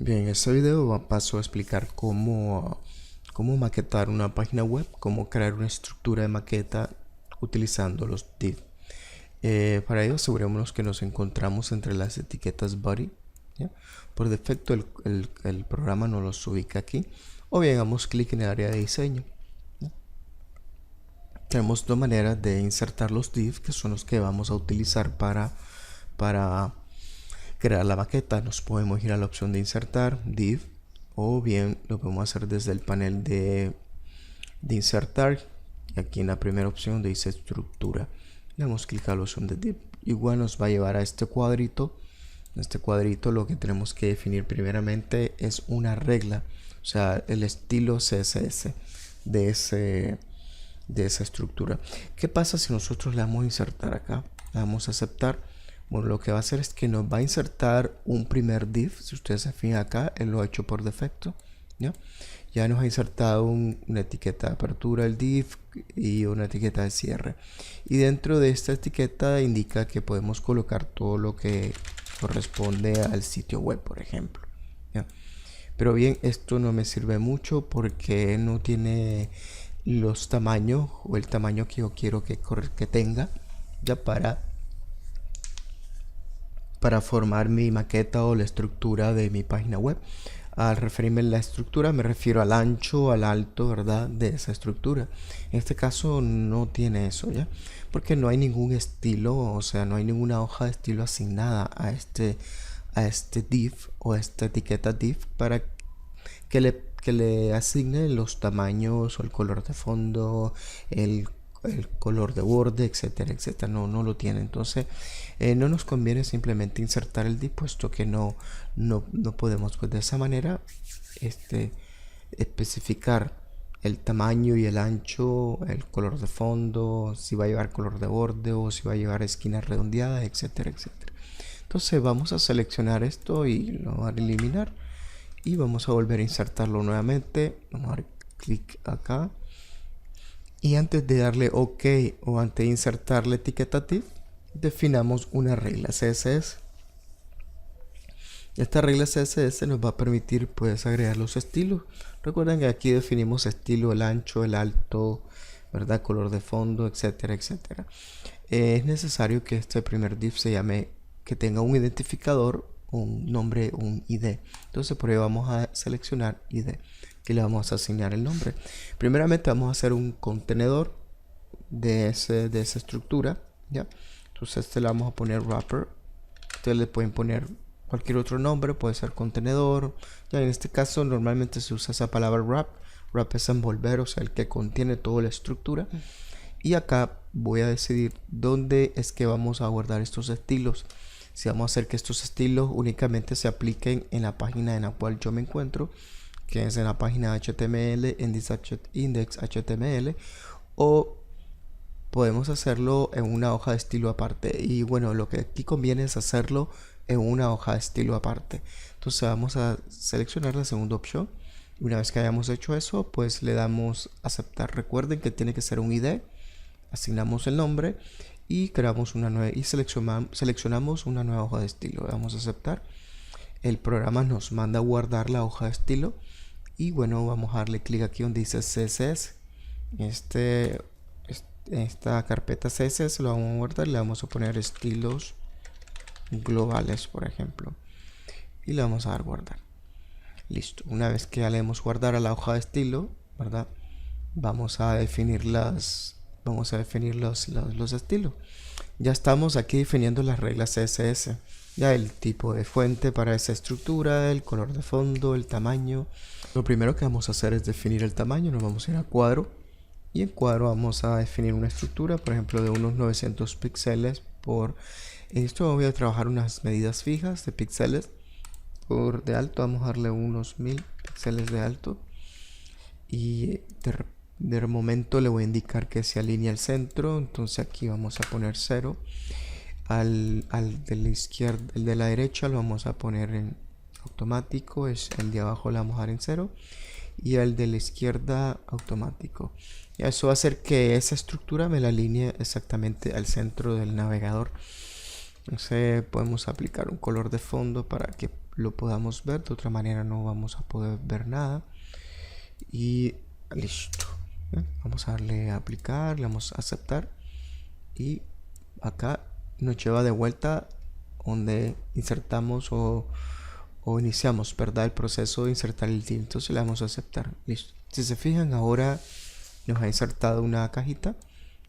Bien, en este video paso a explicar cómo maquetar una página web, cómo crear una estructura de maqueta utilizando los div. Para ello asegurémonos que nos encontramos entre las etiquetas body, ¿ya? Por defecto el programa nos los ubica aquí, o bien damos clic en el área de diseño, ¿ya? Tenemos dos maneras de insertar los div, que son los que vamos a utilizar para crear la maqueta. Nos podemos ir a la opción de insertar div, o bien lo podemos hacer desde el panel de insertar, y aquí en la primera opción dice estructura, le damos clic a la opción de div. Igual nos va a llevar a este cuadrito. En este cuadrito lo que tenemos que definir primeramente es una regla, o sea, el estilo CSS de esa estructura. ¿Qué pasa si nosotros le damos a insertar acá? Le damos a aceptar. Bueno, lo que va a hacer es que nos va a insertar un primer div. Si ustedes se fijan acá, él lo ha hecho por defecto, ¿ya? Ya nos ha insertado una etiqueta de apertura del div y una etiqueta de cierre. Y dentro de esta etiqueta indica que podemos colocar todo lo que corresponde al sitio web, por ejemplo, ¿ya? Pero bien, esto no me sirve mucho porque no tiene los tamaños o el tamaño que yo quiero que tenga, ya para formar mi maqueta o la estructura de mi página web. Al referirme a la estructura me refiero al ancho, al alto, ¿verdad? De esa estructura. En este caso no tiene eso, ¿ya? Porque no hay ningún estilo, o sea, no hay ninguna hoja de estilo asignada a este div o a esta etiqueta div para que le asigne los tamaños o el color de fondo, el color de borde, etcétera, etcétera. No lo tiene. Entonces no nos conviene simplemente insertar el div, puesto que no podemos, pues, de esa manera especificar el tamaño y el ancho, el color de fondo, si va a llevar color de borde o si va a llevar esquinas redondeadas, etcétera, etcétera. Entonces vamos a seleccionar esto y lo vamos a eliminar y vamos a volver a insertarlo nuevamente. Vamos a dar clic acá y antes de darle OK o antes de insertar la etiqueta div, definamos una regla CSS. Esta regla CSS nos va a permitir, pues, agregar los estilos. Recuerden que aquí definimos estilo, el ancho, el alto, ¿verdad? Color de fondo, etcétera, etcétera. Es necesario que este primer div se llame, que tenga un identificador, un nombre, un ID. Entonces por ello vamos a seleccionar ID, que le vamos a asignar el nombre. Primeramente vamos a hacer un contenedor de esa estructura, ¿ya? Entonces le vamos a poner wrapper. Ustedes le pueden poner cualquier otro nombre, puede ser contenedor. Ya en este caso normalmente se usa esa palabra wrap. Wrap es envolver, o sea, el que contiene toda la estructura. Y acá voy a decidir dónde es que vamos a guardar estos estilos. Si vamos a hacer que estos estilos únicamente se apliquen en la página en la cual yo me encuentro, que es en la página HTML, index.html, o podemos hacerlo en una hoja de estilo aparte. Y bueno, lo que aquí conviene es hacerlo en una hoja de estilo aparte. Entonces vamos a seleccionar la segunda opción. Una vez que hayamos hecho eso, pues le damos aceptar. Recuerden que tiene que ser un ID. Asignamos el nombre y creamos una nueva y seleccionamos una nueva hoja de estilo. Vamos a aceptar. El programa nos manda a guardar la hoja de estilo y bueno, vamos a darle clic aquí donde dice CSS. Esta carpeta CSS lo vamos a guardar, le vamos a poner estilos globales, por ejemplo, y le vamos a dar guardar. Listo. Una vez que ya le hemos guardado a la hoja de estilo, ¿verdad? Vamos a definir los estilos. Ya estamos aquí definiendo las reglas CSS, ya el tipo de fuente para esa estructura, el color de fondo, el tamaño. Lo primero que vamos a hacer es definir el tamaño. Nos vamos a ir a cuadro y en cuadro vamos a definir una estructura, por ejemplo, de unos 900 píxeles por... En esto voy a trabajar unas medidas fijas de píxeles. Por de alto vamos a darle unos 1000 píxeles de alto y de momento le voy a indicar que se alinea al centro. Entonces aquí vamos a poner 0. Al de la izquierda, el de la derecha lo vamos a poner en automático, es el de abajo, le vamos a dar en 0 y el de la izquierda automático. Y eso va a hacer que esa estructura me la alinee exactamente al centro del navegador. Entonces podemos aplicar un color de fondo para que lo podamos ver. De otra manera no vamos a poder ver nada. Y listo. Vamos a darle a aplicar, le vamos a aceptar. Y acá nos lleva de vuelta donde insertamos o iniciamos, ¿verdad? El proceso de insertar el div. Entonces le vamos a aceptar. Listo. Si se fijan, ahora nos ha insertado una cajita.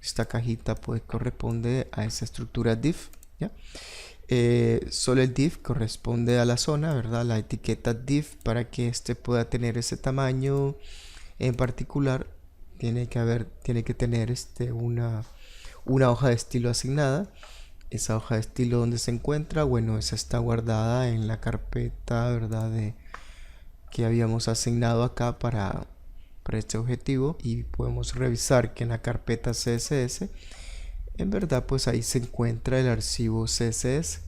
Esta cajita pues corresponde a esa estructura div, ¿ya? Solo el div corresponde a la zona, ¿verdad? La etiqueta div, para que este pueda tener ese tamaño en particular, tiene que tener una hoja de estilo asignada. Esa hoja de estilo, ¿donde se encuentra? Bueno, esa está guardada en la carpeta, ¿verdad? Que habíamos asignado acá para este objetivo, y podemos revisar que en la carpeta CSS, en verdad, pues ahí se encuentra el archivo CSS.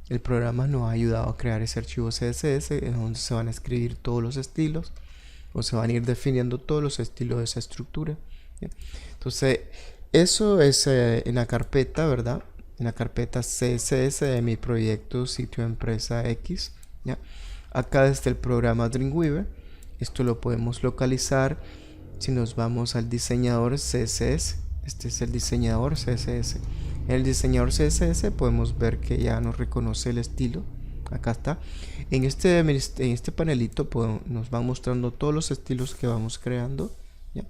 El programa nos ha ayudado a crear ese archivo CSS, en donde se van a escribir todos los estilos, o se van a ir definiendo todos los estilos de esa estructura, ¿ya? Entonces, eso es en la carpeta, ¿verdad? En la carpeta CSS de mi proyecto Sitio Empresa X, ¿ya? Acá desde el programa Dreamweaver, esto lo podemos localizar si nos vamos al diseñador CSS. Este es el diseñador CSS. En el diseñador CSS podemos ver que ya nos reconoce el estilo. Acá está. En este panelito nos va mostrando todos los estilos que vamos creando, ¿ya?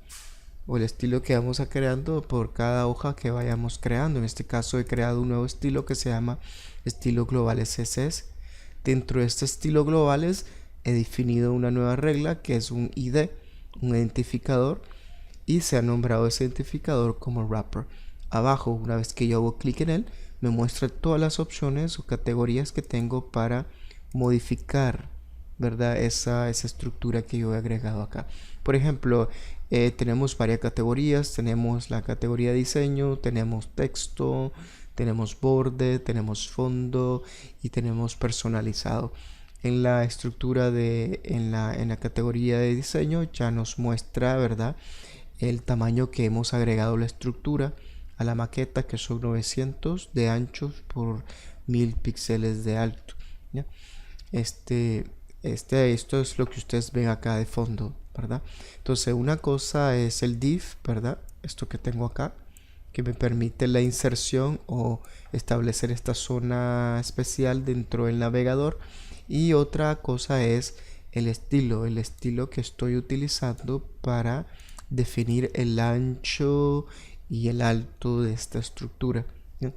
O el estilo que vamos creando por cada hoja que vayamos creando. En este caso he creado un nuevo estilo que se llama estilo globales CSS. Dentro de este estilo globales he definido una nueva regla que es un ID, un identificador, y se ha nombrado ese identificador como wrapper. Abajo, una vez que yo hago clic en él, me muestra todas las opciones o categorías que tengo para modificar, ¿verdad? Esa estructura que yo he agregado acá. Por ejemplo, tenemos varias categorías. Tenemos la categoría diseño, tenemos texto, tenemos borde, tenemos fondo y tenemos personalizado. En la estructura en la categoría de diseño ya nos muestra, ¿verdad?, el tamaño que hemos agregado la estructura a la maqueta, que son 900 de ancho por 1000 píxeles de alto, ¿ya? Esto es lo que ustedes ven acá de fondo, ¿verdad? Entonces, una cosa es el div, ¿verdad? Esto que tengo acá, que me permite la inserción o establecer esta zona especial dentro del navegador. Y otra cosa es el estilo que estoy utilizando para definir el ancho y el alto de esta estructura, ¿ya?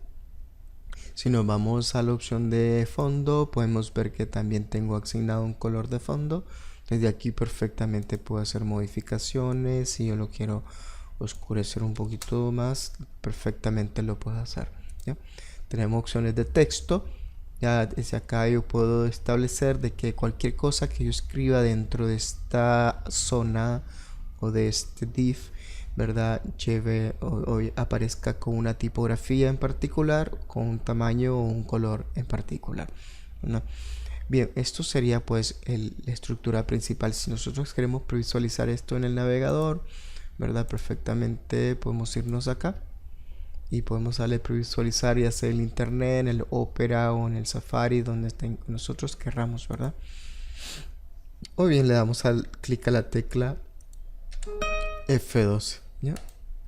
Si nos vamos a la opción de fondo, podemos ver que también tengo asignado un color de fondo. Desde aquí perfectamente puedo hacer modificaciones. Si yo lo quiero oscurecer un poquito más, perfectamente lo puedo hacer, ¿ya? Tenemos opciones de texto. Ya desde acá yo puedo establecer de que cualquier cosa que yo escriba dentro de esta zona o de este div, ¿verdad?, lleve o aparezca con una tipografía en particular, con un tamaño o un color en particular, ¿no? Bien, esto sería pues la estructura principal. Si nosotros queremos previsualizar esto en el navegador, ¿verdad?, perfectamente podemos irnos acá y podemos darle previsualizar, y hacer el internet, en el Opera o en el Safari, donde nosotros querramos, ¿verdad? O bien le damos clic a la tecla F12, ¿ya?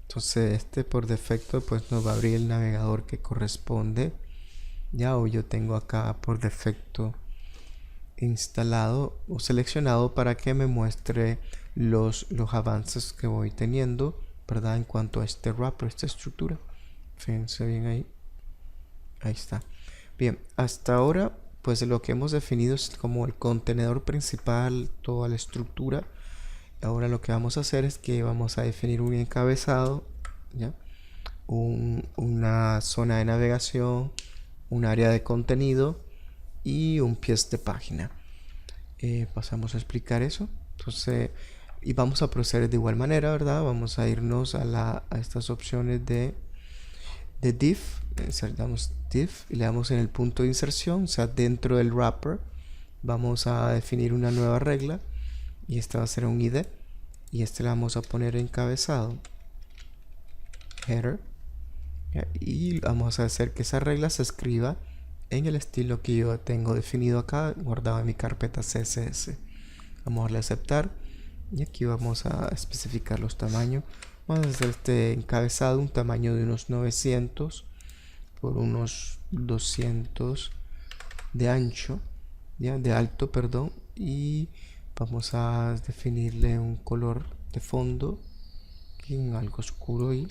Entonces por defecto pues nos va a abrir el navegador que corresponde, ya, o yo tengo acá por defecto instalado o seleccionado para que me muestre los avances que voy teniendo, ¿verdad?, en cuanto a este wrapper, esta estructura. Fíjense bien ahí está. Bien, hasta ahora pues lo que hemos definido es como el contenedor principal, toda la estructura. Ahora lo que vamos a hacer es que vamos a definir un encabezado, ¿ya?, una zona de navegación, un área de contenido y un pies de página. Pasamos a explicar eso. Entonces, y vamos a proceder de igual manera, ¿verdad? Vamos a irnos a estas opciones de div. Insertamos div y le damos en el punto de inserción, o sea, dentro del wrapper. Vamos a definir una nueva regla, y esta va a ser un ID, y le vamos a poner encabezado, header, ¿ya? Y vamos a hacer que esa regla se escriba en el estilo que yo tengo definido acá, guardado en mi carpeta CSS. Vamos a darle a aceptar y aquí vamos a especificar los tamaños. Vamos a hacer este encabezado un tamaño de unos 900 por unos 200 de ancho, ¿ya? De alto, perdón, y vamos a definirle un color de fondo aquí en algo oscuro. Y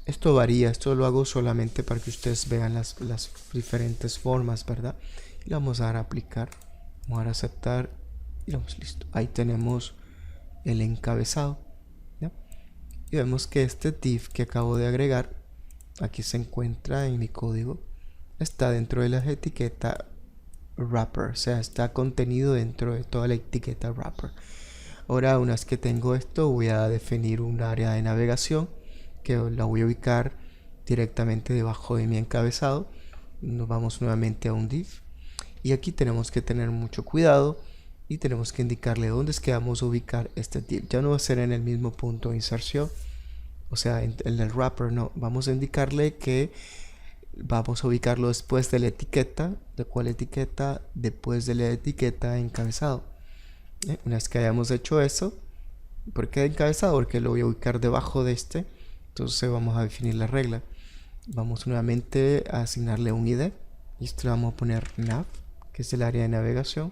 esto varía, esto lo hago solamente para que ustedes vean las diferentes formas, ¿verdad? Y le vamos a dar a aplicar, vamos a dar a aceptar y vamos, listo. Ahí tenemos el encabezado, ¿ya? Y vemos que este div que acabo de agregar, aquí se encuentra en mi código, está dentro de la etiqueta wrapper, o sea, está contenido dentro de toda la etiqueta wrapper. Ahora, una vez que tengo esto, voy a definir un área de navegación que la voy a ubicar directamente debajo de mi encabezado. Nos vamos nuevamente a un div y aquí tenemos que tener mucho cuidado y tenemos que indicarle dónde es que vamos a ubicar este div. Ya no va a ser en el mismo punto de inserción, o sea, en el wrapper, no, vamos a indicarle que vamos a ubicarlo después de la etiqueta. ¿De cuál etiqueta? Después de la etiqueta encabezado. Una vez que hayamos hecho eso, ¿por qué encabezado? Porque lo voy a ubicar debajo de este. Entonces vamos a definir la regla. Vamos nuevamente a asignarle un ID. Y esto le vamos a poner nav, que es el área de navegación.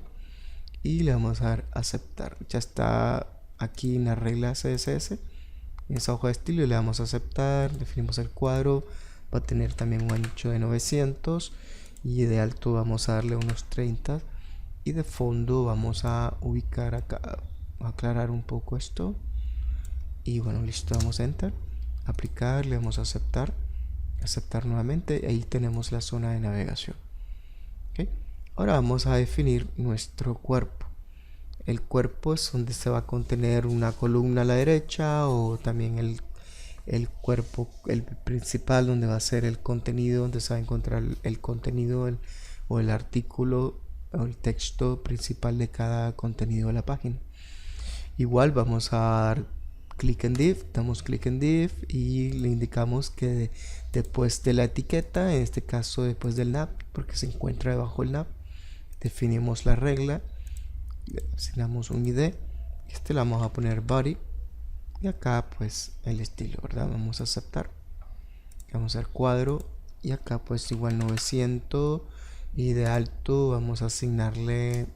Y le vamos a dar aceptar. Ya está aquí en la regla CSS, en esa hoja de estilo, y le damos a aceptar. Definimos el cuadro. Va a tener también un ancho de 900 y de alto vamos a darle unos 30, y de fondo vamos a ubicar acá, a aclarar un poco esto, y bueno, listo, damos enter, aplicar, le damos a aceptar, aceptar nuevamente, y ahí tenemos la zona de navegación. ¿Okay? Ahora vamos a definir nuestro cuerpo. El cuerpo es donde se va a contener una columna a la derecha, o también el cuerpo, el principal, donde va a ser el contenido, donde se va a encontrar el contenido o el artículo o el texto principal de cada contenido de la página. Igual vamos a dar clic en div, damos clic en div y le indicamos que después de la etiqueta, en este caso después del nav, porque se encuentra debajo del nav, definimos la regla, le asignamos un ID, este le vamos a poner body. Y acá pues el estilo, ¿verdad? Vamos a aceptar. Vamos al cuadro. Y acá pues igual 900. Y de alto vamos a asignarle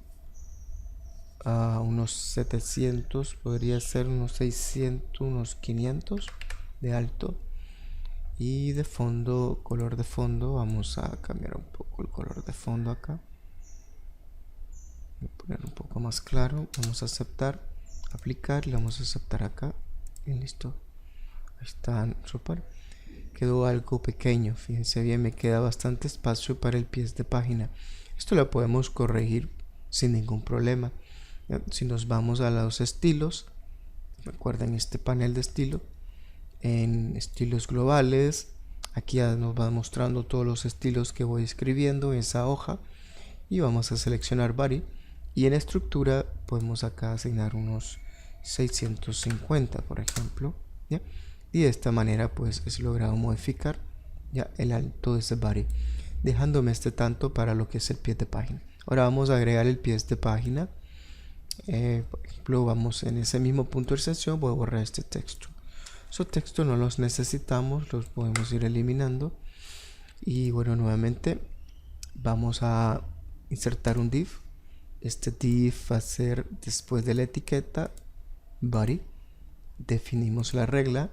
a unos 700. Podría ser unos 600, unos 500 de alto. Y de fondo, color de fondo, vamos a cambiar un poco el color de fondo acá. Voy a poner un poco más claro. Vamos a aceptar, aplicar, le vamos a aceptar acá. Y listo, ahí está, super. Quedó algo pequeño, fíjense bien, me queda bastante espacio para el pie de página. Esto lo podemos corregir sin ningún problema. Si nos vamos a los estilos, recuerden este panel de estilo, en estilos globales, aquí ya nos va mostrando todos los estilos que voy escribiendo en esa hoja, y vamos a seleccionar body, y en estructura podemos acá asignar unos 650, por ejemplo, ¿ya? Y de esta manera pues es logrado modificar ya el alto de ese body, dejándome este tanto para lo que es el pie de página. Ahora vamos a agregar el pie de página. Por ejemplo, vamos en ese mismo punto de inserción, voy a borrar este texto. Esos textos no los necesitamos, los podemos ir eliminando. Y bueno, nuevamente vamos a insertar un div. Este div va a ser después de la etiqueta body. Definimos la regla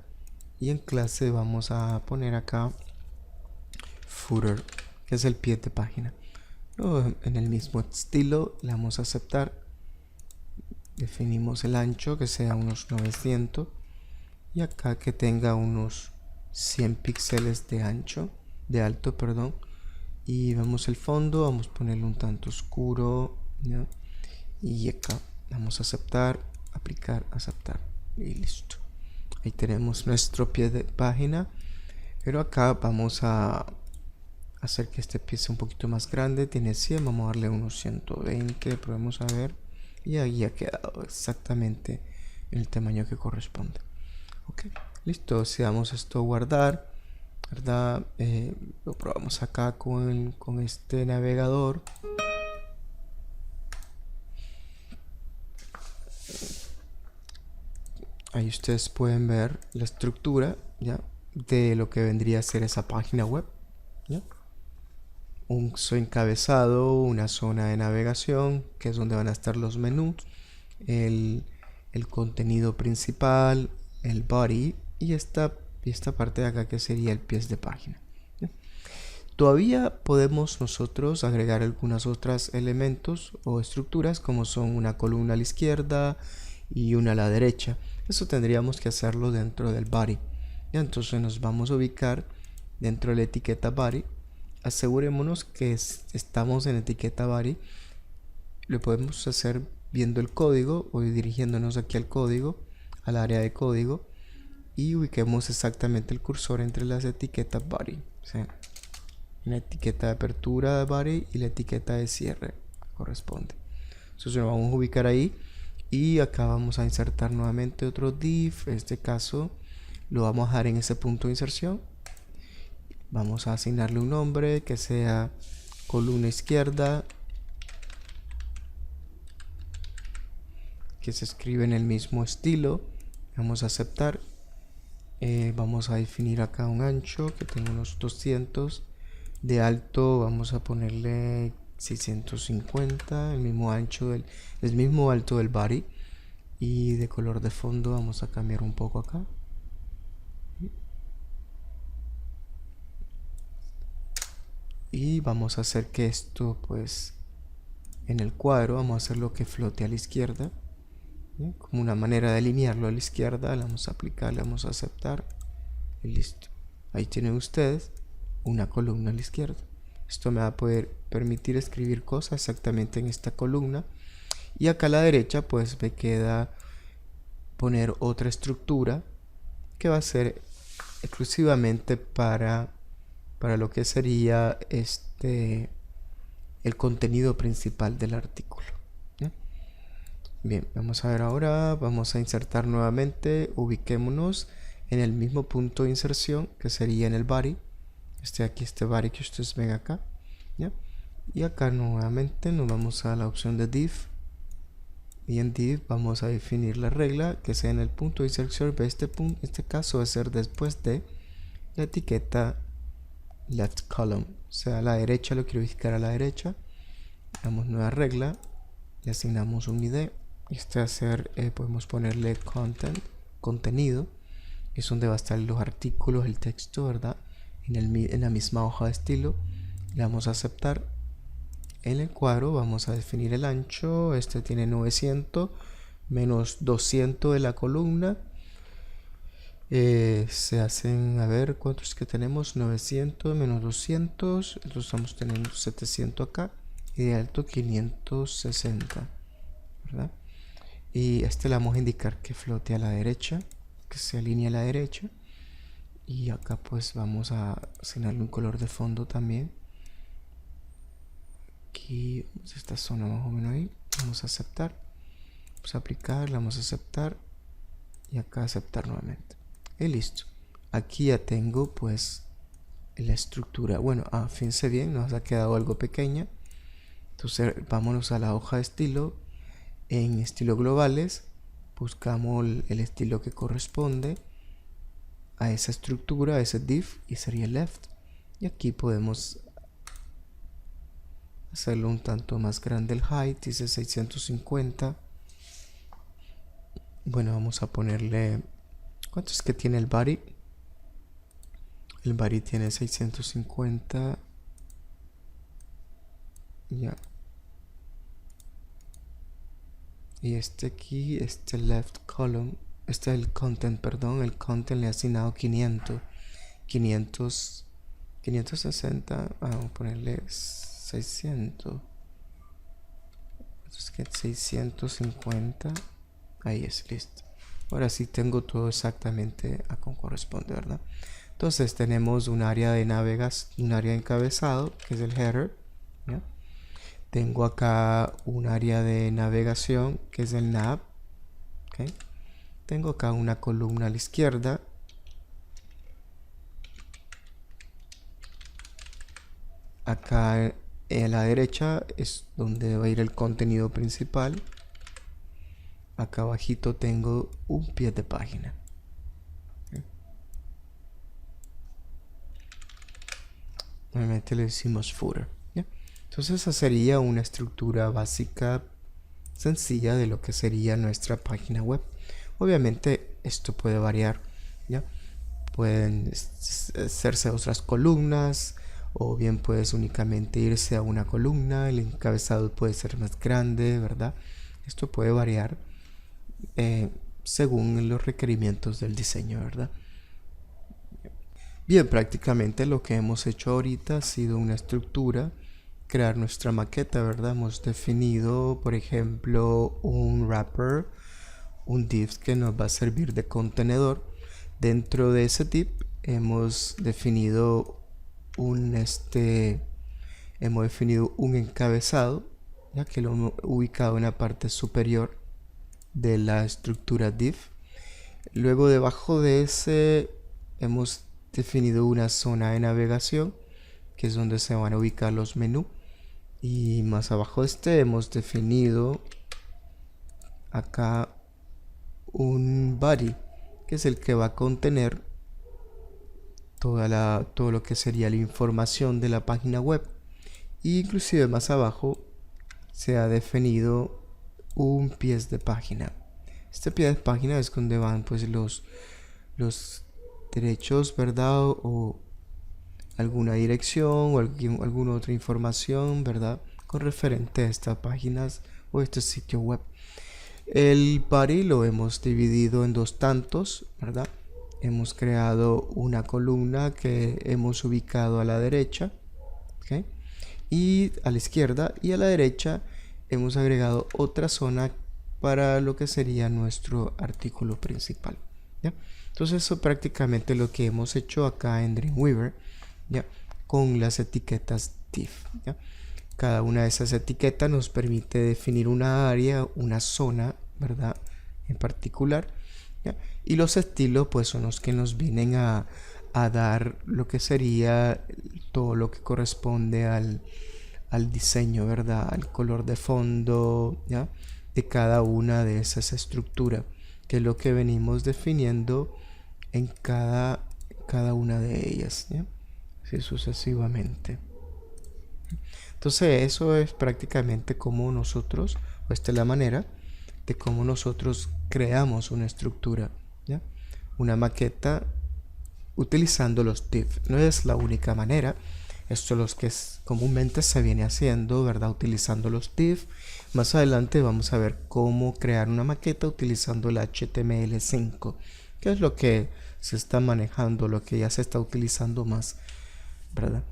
y en clase vamos a poner acá footer, que es el pie de página. Luego, en el mismo estilo le vamos a aceptar, definimos el ancho que sea unos 900 y acá que tenga unos 100 píxeles de ancho, de alto, perdón, y vemos el fondo, vamos a ponerle un tanto oscuro, ¿ya? Y acá vamos a aceptar, aplicar, aceptar y listo. Ahí tenemos nuestro pie de página, pero acá vamos a hacer que este pie sea un poquito más grande. Tiene 100, vamos a darle unos 120, probemos a ver, y ahí ha quedado exactamente en el tamaño que corresponde. Ok, listo, si damos esto a guardar, ¿verdad? Lo probamos acá con este navegador. Ahí ustedes pueden ver la estructura, ¿ya? De lo que vendría a ser esa página web, ¿ya? Su encabezado, una zona de navegación, que es donde van a estar los menús, el, el contenido principal, el body y esta parte de acá que sería el pies de página, ¿ya? Todavía podemos nosotros agregar algunos otros elementos o estructuras como son una columna a la izquierda y una a la derecha. Eso tendríamos que hacerlo dentro del body, ¿ya? Entonces nos vamos a ubicar dentro de la etiqueta body. Asegurémonos que estamos en etiqueta body. Lo podemos hacer viendo el código o dirigiéndonos aquí al código, al área de código, y ubiquemos exactamente el cursor entre las etiquetas body, ¿sí? La etiqueta de apertura de body y la etiqueta de cierre corresponde. Entonces nos vamos a ubicar ahí y acá vamos a insertar nuevamente otro div. En este caso lo vamos a dejar en ese punto de inserción. Vamos a asignarle un nombre que sea columna izquierda, que se escribe en el mismo estilo. Vamos a aceptar. Vamos a definir acá un ancho que tenga unos 200. De alto vamos a ponerle 650, el mismo ancho el mismo alto del body. Y de color de fondo vamos a cambiar un poco acá. Y vamos a hacer que esto, pues, en el cuadro, vamos a hacerlo que flote a la izquierda, ¿sí? Como una manera de alinearlo a la izquierda. Le vamos a aplicar, le vamos a aceptar y listo. Ahí tienen ustedes una columna a la izquierda. Esto me va a poder permitir escribir cosas exactamente en esta columna. Y acá a la derecha pues me queda poner otra estructura que va a ser exclusivamente para lo que sería el contenido principal del artículo, ¿sí? Bien, vamos a ver ahora, vamos a insertar nuevamente, ubiquémonos en el mismo punto de inserción que sería en el body. Este body que ustedes ven acá, ¿ya? Y acá nuevamente nos vamos a la opción de div y en div vamos a definir la regla que sea en el punto de inserción. Este caso va a ser después de la etiqueta left column, o sea a la derecha. Lo quiero ubicar a la derecha. Damos nueva regla, le asignamos un id. Este va a ser, podemos ponerle contenido, es donde va a estar los artículos, el texto, ¿verdad? En la misma hoja de estilo. Le vamos a aceptar. En el cuadro vamos a definir el ancho. Este tiene 900 menos 200 de la columna. Se hacen, a ver cuántos que tenemos, 900 menos 200, entonces estamos teniendo 700 acá, y de alto 560, ¿verdad? Y le vamos a indicar que flote a la derecha, que se alinee a la derecha. Y acá pues vamos a asignarle un color de fondo también. Aquí esta zona más o menos ahí. Vamos a aceptar, vamos a aplicar, vamos a aceptar y acá aceptar nuevamente. Y listo. Aquí ya tengo pues la estructura. Bueno, fíjense bien, nos ha quedado algo pequeña. Entonces vámonos a la hoja de estilo. En estilo globales buscamos el estilo que corresponde a esa estructura, a ese div, y sería left. Y aquí podemos hacerlo un tanto más grande el height, dice 650. Bueno, vamos a ponerle, ¿cuánto es que tiene el body? El body tiene 650. Ya. Y aquí, left column, el content, perdón, el content le ha asignado 500, 560, vamos a ponerle 600. Entonces que 650, ahí es, listo. Ahora sí tengo todo exactamente a como corresponde, ¿verdad? Entonces tenemos un área de un área de encabezado, que es el header, ¿ya? Tengo acá un área de navegación que es el nav, ¿okay? Tengo acá una columna a la izquierda Acá a la derecha es donde va a ir el contenido principal. Acá abajito tengo un pie de página. Nuevamente le decimos footer, ¿ya? Entonces esa sería una estructura básica sencilla de lo que sería nuestra página web. Obviamente esto puede variar, ¿ya? Pueden hacerse otras columnas, o bien puedes únicamente irse a una columna, el encabezado puede ser más grande, ¿verdad? Esto puede variar según los requerimientos del diseño, ¿verdad? Bien, prácticamente lo que hemos hecho ahorita ha sido una estructura, crear nuestra maqueta, ¿verdad? Hemos definido, por ejemplo, un wrapper, un div que nos va a servir de contenedor. Dentro de ese div hemos definido un encabezado, ya que lo hemos ubicado en la parte superior de la estructura div. Luego debajo de ese hemos definido una zona de navegación, que es donde se van a ubicar los menús, y más abajo de hemos definido acá un body, que es el que va a contener todo lo que sería la información de la página web. Y inclusive más abajo se ha definido un pie de página. Este pie de página es donde van pues los derechos, ¿verdad? O alguna dirección o alguna otra información, ¿verdad? Con referente a estas páginas o este sitio web. El body lo hemos dividido en dos tantos, ¿verdad? Hemos creado una columna que hemos ubicado a la derecha, ¿ok? Y a la izquierda, y a la derecha hemos agregado otra zona para lo que sería nuestro artículo principal, ¿ya? Entonces eso prácticamente lo que hemos hecho acá en Dreamweaver, ¿ya? Con las etiquetas div, ¿ya? Cada una de esas etiquetas nos permite definir una área, una zona, ¿verdad? En particular, ¿ya? Y los estilos pues son los que nos vienen a dar lo que sería todo lo que corresponde al diseño, ¿verdad? Al color de fondo, ¿ya? De cada una de esas estructuras, que es lo que venimos definiendo en cada una de ellas, ¿ya? Así sucesivamente. Entonces eso es prácticamente como nosotros, o esta es la manera de cómo nosotros creamos una estructura, ¿ya? Una maqueta utilizando los div. No es la única manera. Esto es lo que comúnmente se viene haciendo, ¿verdad? Utilizando los div. Más adelante vamos a ver cómo crear una maqueta utilizando el HTML5, que es lo que se está manejando, lo que ya se está utilizando más, ¿verdad?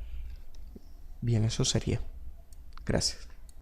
Bien, eso sería. Gracias.